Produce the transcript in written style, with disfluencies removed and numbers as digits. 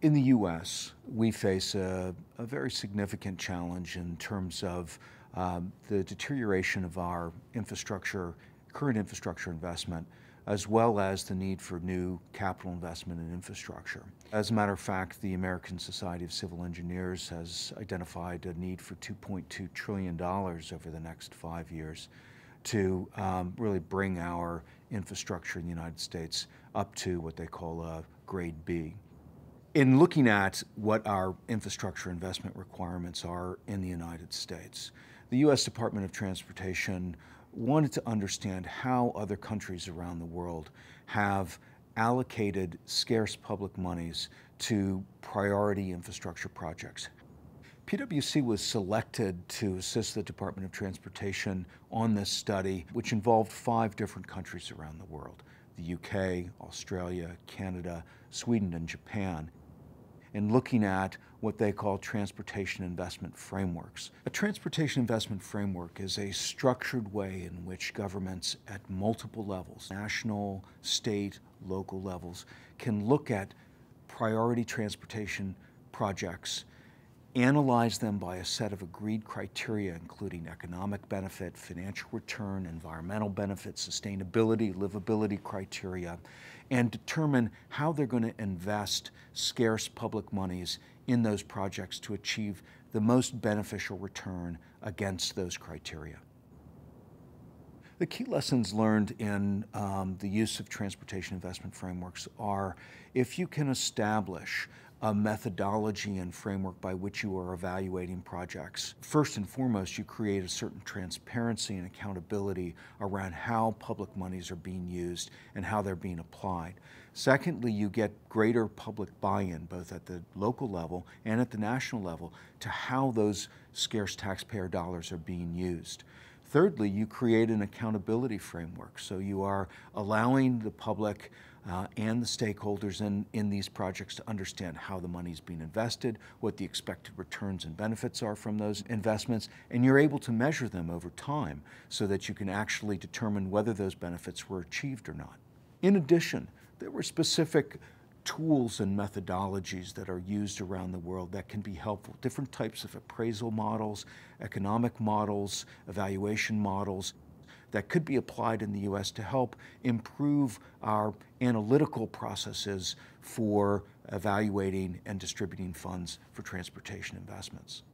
In the U.S., we face a very significant challenge in terms of the deterioration of our infrastructure, current infrastructure investment, as well as the need for new capital investment in infrastructure. As a matter of fact, the American Society of Civil Engineers has identified a need for $2.2 trillion over the next 5 years to really bring our infrastructure in the United States up to what they call a grade B. In looking at what our infrastructure investment requirements are in the United States, the U.S. Department of Transportation wanted to understand how other countries around the world have allocated scarce public monies to priority infrastructure projects. PwC was selected to assist the Department of Transportation on this study, which involved 5 different countries around the world: the UK, Australia, Canada, Sweden, and Japan, in looking at what they call transportation investment frameworks. A transportation investment framework is a structured way in which governments at multiple levels, national, state, local levels, can look at priority transportation projects, analyze them by a set of agreed criteria, including economic benefit, financial return, environmental benefit, sustainability, livability criteria, and determine how they're going to invest scarce public monies in those projects to achieve the most beneficial return against those criteria. The key lessons learned in the use of transportation investment frameworks are, if you can establish a methodology and framework by which you are evaluating projects, first and foremost, you create a certain transparency and accountability around how public monies are being used and how they're being applied. Secondly, you get greater public buy-in, both at the local level and at the national level, to how those scarce taxpayer dollars are being used. Thirdly, you create an accountability framework, so you are allowing the public and the stakeholders in these projects to understand how the money is being invested, what the expected returns and benefits are from those investments, and you're able to measure them over time so that you can actually determine whether those benefits were achieved or not. In addition, there were specific tools and methodologies that are used around the world that can be helpful. Different types of appraisal models, economic models, evaluation models that could be applied in the U.S. to help improve our analytical processes for evaluating and distributing funds for transportation investments.